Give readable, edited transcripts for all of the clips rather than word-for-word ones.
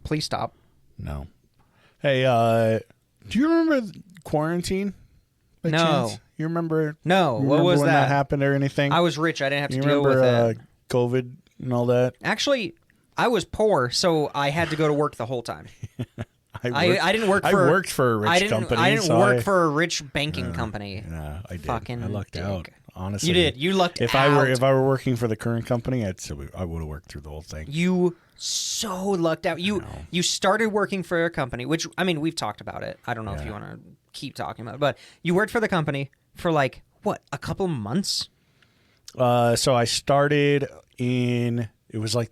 Please stop. No. Hey, do you remember Quarantine? By No. chance? You remember? No. You What remember was when that? happened or anything? I was rich. I didn't have to you deal remember, with it. COVID and all that? Actually, I was poor, so I had to go to work the whole time. I didn't work for. I worked for a rich company. I didn't so work for a rich banking company. Yeah, I did. Fucking I lucked dick. out. Honestly, You did. You lucked if out. If I were working for the current company, I would have worked through the whole thing. You so lucked out. You started working for a company, which I mean we've talked about it. I don't know if you want to keep talking about it, but you worked for the company for like what, a couple months? So I started it was like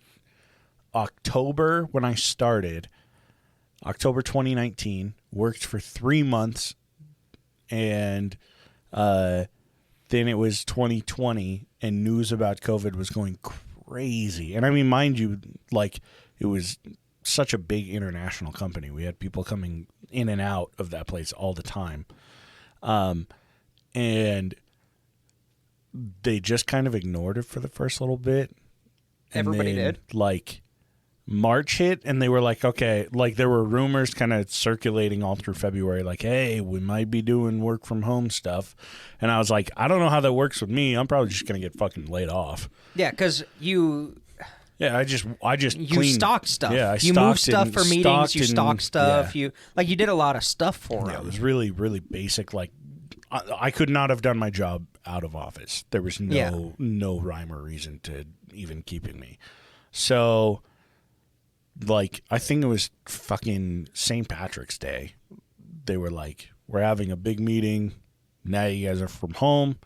October when I started. October 2019. Worked for 3 months, and then it was 2020, and news about COVID was going crazy. And I mean, mind you, like, it was such a big international company. We had people coming in and out of that place all the time. And they just kind of ignored it for the first little bit. Everybody did. Like, March hit, and they were like, okay, like there were rumors kind of circulating all through February, like, hey, we might be doing work from home stuff. And I was like, I don't know how that works with me. I'm probably just going to get fucking laid off. Yeah, because you... Yeah, I just You cleaned, stock stuff. Yeah, you move stuff for meetings. You stock stuff. Yeah. You did a lot of stuff for them. Yeah, it was really, really basic. Like, I could not have done my job out of office. There was no rhyme or reason to even keeping me. So, like, I think it was fucking St. Patrick's Day. They were like, we're having a big meeting. Now you guys are from home.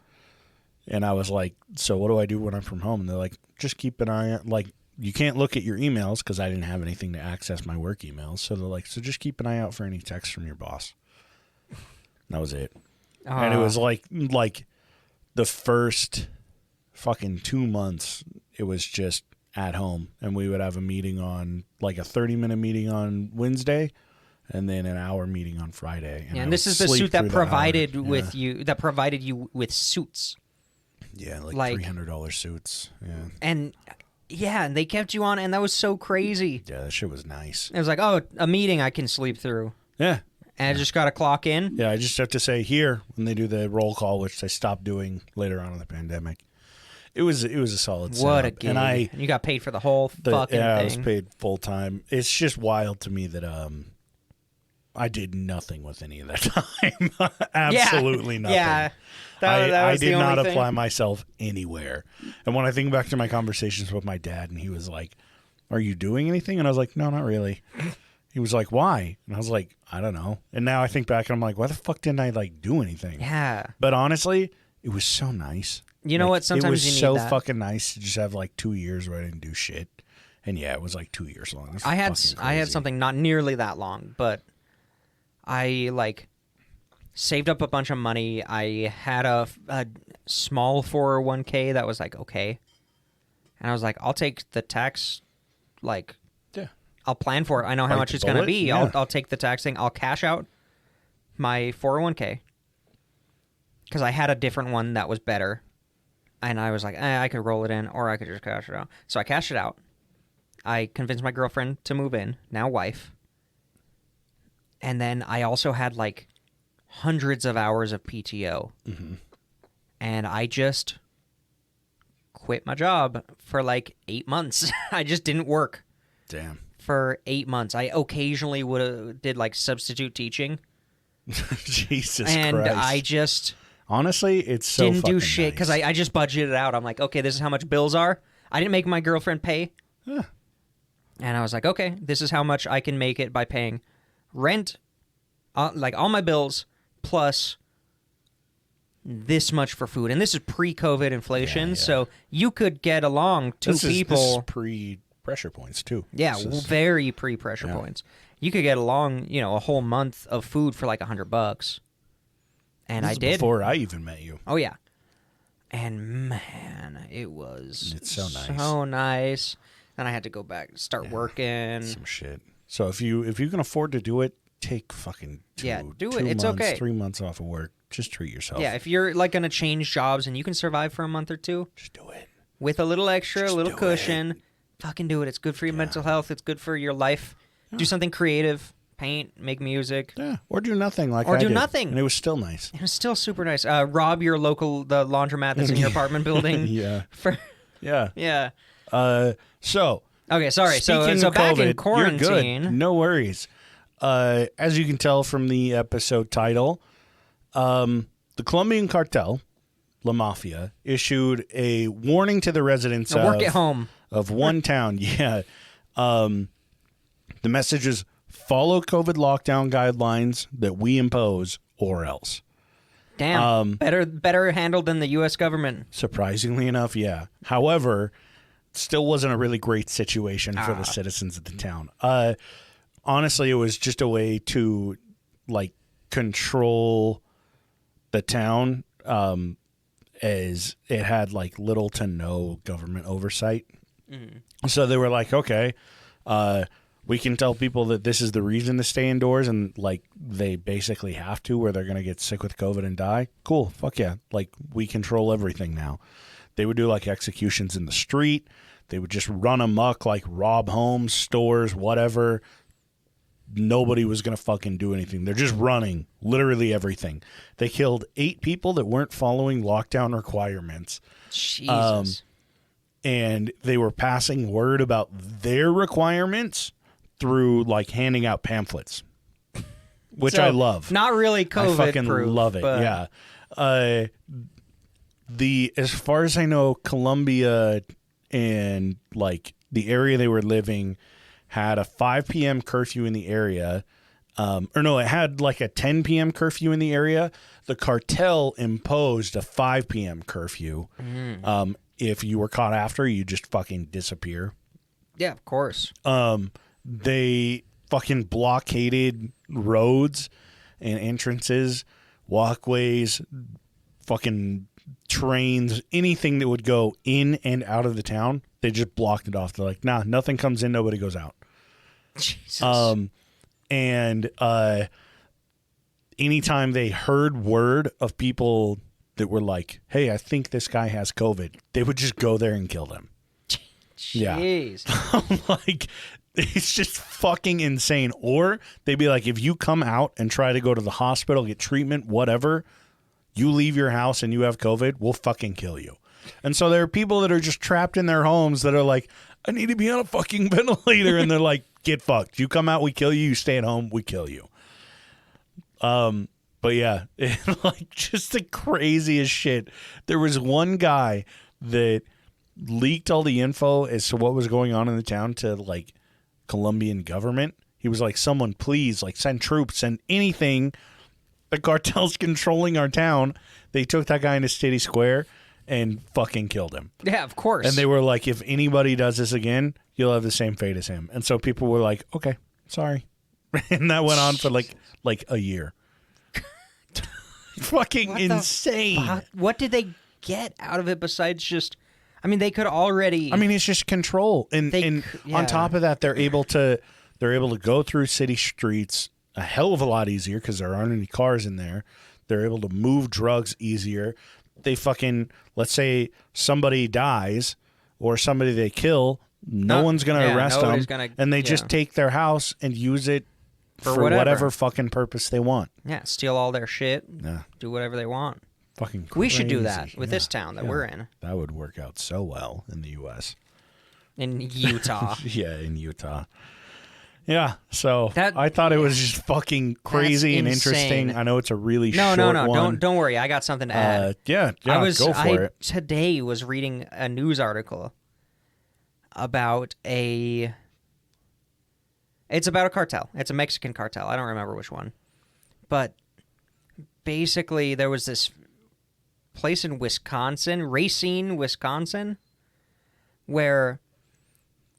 And I was like, so what do I do when I'm from home? And they're like, just keep an eye on, like, you can't look at your emails because I didn't have anything to access my work emails. So they're like, so just keep an eye out for any texts from your boss. That was it. And it was like the first fucking 2 months, it was just at home. And we would have a meeting on, like a 30-minute meeting on Wednesday and then an hour meeting on Friday. And this is the suit that provided with you, that provided you with suits. Yeah, like $300 suits. Yeah. And and they kept you on, and that was so crazy. Yeah, that shit was nice. It was like, oh, a meeting I can sleep through. Yeah. And I just got to clock in. Yeah, I just have to say here when they do the roll call, which they stopped doing later on in the pandemic. It was a solid setup. What a gig. And you got paid for the whole fucking thing. Yeah, I was paid full time. It's just wild to me that I did nothing with any of that time. Absolutely nothing. Yeah. I did not apply myself anywhere. And when I think back to my conversations with my dad, and he was like, are you doing anything? And I was like, no, not really. He was like, why? And I was like, I don't know. And now I think back and I'm like, why the fuck didn't I do anything? Yeah. But honestly, it was so nice. You know what? Sometimes you need that. It was so fucking nice to just have 2 years where I didn't do shit. And yeah, it was 2 years long. I had something not nearly that long, but I saved up a bunch of money. I had a small 401k that was okay. And I was like, I'll take the tax, I'll plan for it. I know how much it's going to be. Yeah. I'll take the tax thing. I'll cash out my 401k because I had a different one that was better. And I was like, I could roll it in or I could just cash it out. So I cashed it out. I convinced my girlfriend to move in, now wife. And then I also had hundreds of hours of PTO. Mm-hmm. And I just quit my job for 8 months. I just didn't work. Damn. For 8 months. I occasionally did substitute teaching. Jesus and Christ. I just... Honestly, it's so didn't do fucking shit because nice. I just budgeted it out. I'm like, okay, this is how much bills are. I didn't make my girlfriend pay. Huh. And I was like, okay, this is how much I can make it by paying rent, all my bills, plus this much for food. And this is pre-COVID inflation, so you could get along two people. This is pre-pressure points, too. Yeah, very pre-pressure points. You could get along, a whole month of food for $100. And I did. Before I even met you. Oh, yeah. And, man, it's so nice. So nice. Then I had to go back and start working. Some shit. So if you can afford to do it, take fucking two it. It's months, okay. 3 months off of work. Just treat yourself. Yeah, if you're going to change jobs and you can survive for a month or two. Just do it. With a little extra, a little cushion. Fucking do it. It's good for your mental health. It's good for your life. Do something creative. Paint, make music. Yeah, or do nothing like Or I do did. nothing. And it was still nice. It was still super nice. Rob the laundromat that's in your apartment building. Yeah. Yeah. So. Okay, sorry. Speaking So of back COVID, in quarantine. You're good. No worries. As you can tell from the episode title, the Colombian cartel, La Mafia, issued a warning to the residents Work at home. of one town. Yeah. The message is follow COVID lockdown guidelines that we impose or else. Damn. Better handled than the U.S. government. Surprisingly enough, yeah. However, still wasn't a really great situation for the citizens of the town. Honestly, it was just a way to like control the town, as it had like little to no government oversight. Mm-hmm. So they were like, okay, we can tell people that this is the reason to stay indoors, and like they basically have to, where they're going to get sick with COVID and die. Cool. Fuck yeah. Like we control everything now. They would do like executions in the street. They would just run amok, like rob homes, stores, whatever. Nobody was going to fucking do anything. They're just running literally everything. They killed 8 people that weren't following lockdown requirements. Jesus. And they were passing word about their requirements through like handing out pamphlets, which I love. Not really COVID I fucking proof, love it. but... Yeah. As far as I know, Colombia and like the area they were living had a 5 p.m. curfew in the area. It had like a 10 p.m. curfew in the area. The cartel imposed a 5 p.m. curfew. If you were caught after, you just fucking disappear. Yeah, of course. They fucking blockaded roads and entrances, walkways, fucking trains, anything that would go in and out of the town. They just blocked it off. They're like, nah, nothing comes in, nobody goes out. Jesus. Anytime they heard word of people that were like, hey, I think this guy has COVID, they would just go there and kill them. Jeez. Yeah. Like, it's just fucking insane. Or they'd be like, if you come out and try to go to the hospital, get treatment, whatever, you leave your house and you have COVID, we'll fucking kill you. And so there are people that are just trapped in their homes that are like, I need to be on a fucking ventilator. And they're like, get fucked. You come out, we kill you. You stay at home, we kill you. But yeah, like just the craziest shit. There was one guy that leaked all the info as to what was going on in the town to like Colombian government. He was like, someone please like send troops, send anything. The cartel's controlling our town. They took that guy into City Square and fucking killed him. Yeah, of course. And they were like, if anybody does this again, you'll have the same fate as him. And so people were like, okay, sorry. And that went on for like a year. Fucking insane. What did they get out of it besides just... I mean, they could already... I mean, it's just control. And on top of that, they're able to go through city streets a hell of a lot easier because there aren't any cars in there. They're able to move drugs easier. They fucking... Let's say somebody dies or somebody they kill, no one's going to arrest them. And they just take their house and use it for whatever fucking purpose they want. Yeah, steal all their shit. Yeah. Do whatever they want. Fucking crazy. We should do that with this town that we're in. That would work out so well in the U.S. In Utah. Yeah, in Utah. Yeah, so I thought it was just fucking crazy and interesting. I know it's a really short one. No, don't worry. I got something to add. Yeah, go for it. Today was reading a news article about It's about a cartel. It's a Mexican cartel. I don't remember which one. But basically, there was this place in Wisconsin, Racine, Wisconsin, where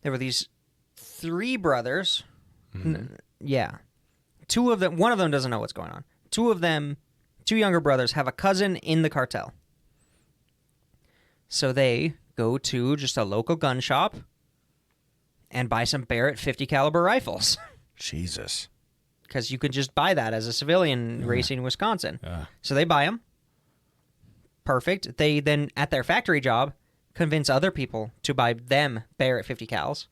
there were these 3 brothers. Mm-hmm. Yeah. 2 of them, one of them doesn't know what's going on. 2 of them, 2 younger brothers, have a cousin in the cartel. So they go to just a local gun shop and buy some Barrett 50 caliber rifles. Jesus. Because you could just buy that as a civilian racing in Wisconsin. So they buy them. Perfect. They then, at their factory job, convince other people to buy them Barrett 50 cals.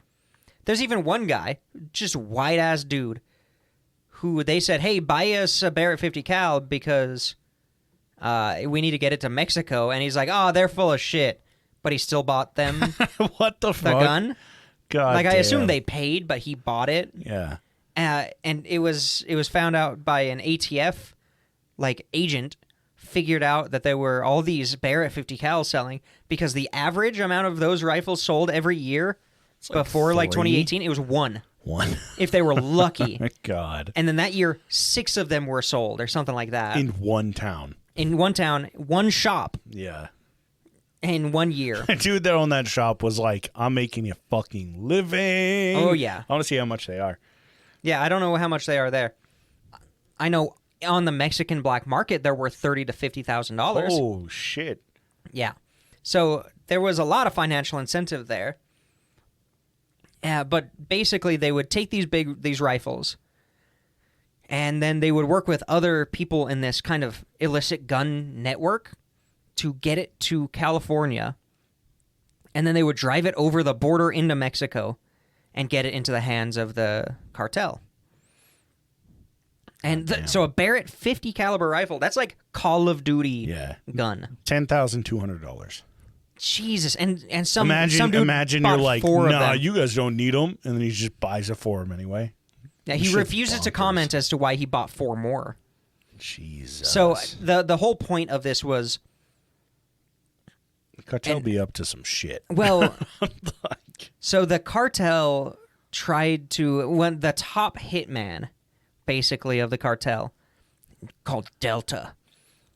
There's even one guy, just white-ass dude, who they said, hey, buy us a Barrett 50 cal because we need to get it to Mexico. And he's like, oh, they're full of shit. But he still bought them What the fuck? gun. God like, I damn. assume they paid, but he bought it. Yeah. And it was found out by an ATF, like, agent figured out that there were all these Barrett 50 cal selling because the average amount of those rifles sold every year before, like, 2018, it was one. One. If they were lucky. My God. And then that year, 6 of them were sold or something like that. In one town. In one town, one shop Yeah. in 1 year. The dude that owned that shop was like, I'm making a fucking living. Oh, yeah. I want to see how much they are. Yeah, I don't know how much they are there. I know on the Mexican black market, they're worth $30,000 to $50,000. Oh, shit. Yeah. So there was a lot of financial incentive there. But basically, they would take these rifles, and then they would work with other people in this kind of illicit gun network to get it to California, and then they would drive it over the border into Mexico and get it into the hands of the cartel. And so a Barrett 50 caliber rifle, that's like Call of Duty gun. $10,200. Jesus, and some imagine dude you're like, nah, them. you guys don't need them, and then he just buys it for him anyway. Yeah, he refuses to comment as to why he bought 4 more. Jesus. So the whole point of this was, the cartel be up to some shit. Well, so the cartel tried to, when the top hitman, basically, of the cartel, called Delta,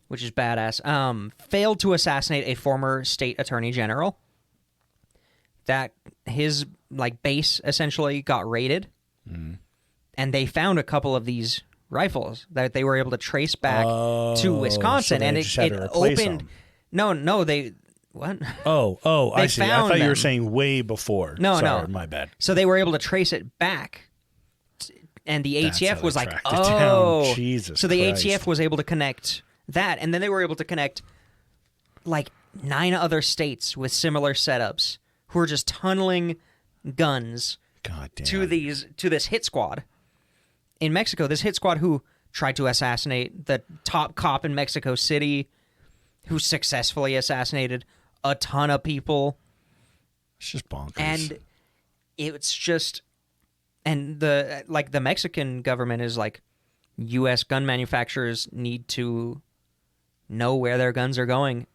which is badass, failed to assassinate a former state attorney general. That his base essentially got raided, and they found a couple of these rifles that they were able to trace back to Wisconsin, so and it opened. Them. No, they what? Oh, I see. I thought you were saying way before. No, Sorry, my bad. So they were able to trace it back. And the ATF was like, oh, Jesus so the Christ. ATF was able to connect that, and then they were able to connect like 9 other states with similar setups who were just tunneling guns to this hit squad in Mexico. This hit squad who tried to assassinate the top cop in Mexico City, who successfully assassinated a ton of people. It's just bonkers. And it's just, and the Mexican government is like, U.S. gun manufacturers need to know where their guns are going.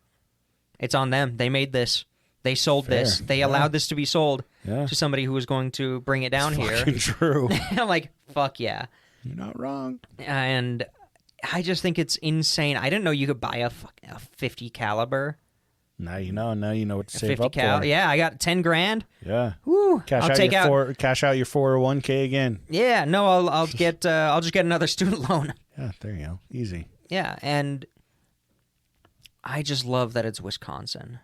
It's on them. They made this. They sold this. They allowed this to be sold to somebody who was going to bring it down here. Fucking true. I'm like, fuck yeah. You're not wrong. And I just think it's insane. I didn't know you could buy a 50 caliber. Now you know. Now you know what to save 50 up for. Yeah, I got 10 grand. Yeah. Woo. Cash I'll out take your cash out your 401k again. Yeah. No, I'll get. I'll just get another student loan. Yeah. There you go. Easy. Yeah, and I just love that it's Wisconsin.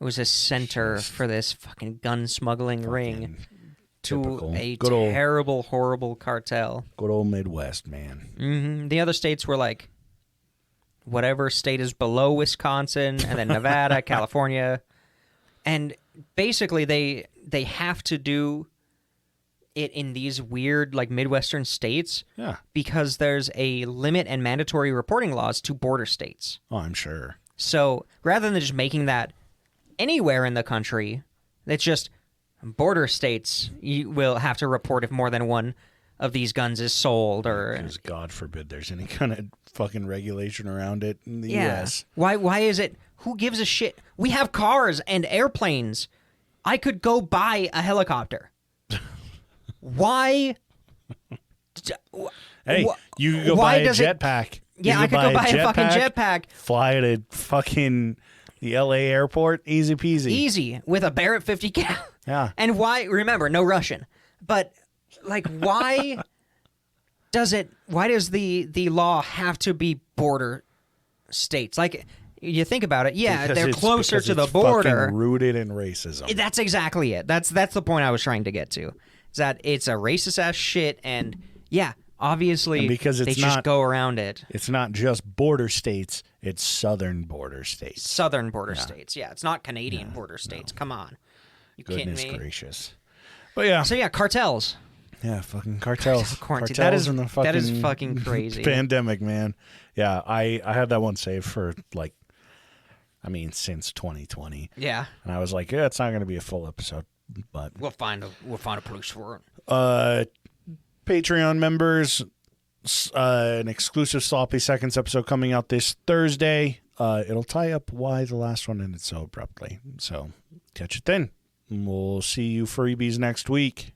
It was a center for this fucking gun smuggling ring to a terrible, horrible cartel. Good old Midwest, man. Mm-hmm. The other states were like, whatever state is below Wisconsin, and then Nevada, California. And basically, they have to do it in these weird, like, Midwestern states because there's a limit and mandatory reporting laws to border states. Oh, I'm sure. So rather than just making that anywhere in the country, it's just border states. You will have to report if more than one of these guns is sold, or because God forbid there's any kind of fucking regulation around it in the U.S. Why is it? Who gives a shit? We have cars and airplanes. I could go buy a helicopter. Why? Hey, you could go buy a jetpack. Yeah, I could go buy a fucking jetpack. Fly to fucking the L.A. airport. Easy peasy. Easy. With a Barrett 50 cal. Yeah. And why, remember, no Russian. But, like, why does the law have to be border states? Like, you think about it, they're closer to the border. Fucking rooted in racism. That's exactly it. That's the point I was trying to get to. Is that it's a racist ass shit, and obviously and because they just go around it. It's not just border states; it's southern border states. Southern border states. Yeah, it's not Canadian border states. Come on, you kidding me? Goodness gracious. But yeah. So yeah, cartels. Yeah, fucking cartels. Quarantine. Cartels in the fucking that is fucking crazy. pandemic, man. Yeah, I had that one saved for since 2020. Yeah. And I was like, yeah, it's not going to be a full episode, but We'll find a place for it. Patreon members, an exclusive Sloppy Seconds episode coming out this Thursday. It'll tie up why the last one ended so abruptly. So catch it then. We'll see you freebies next week.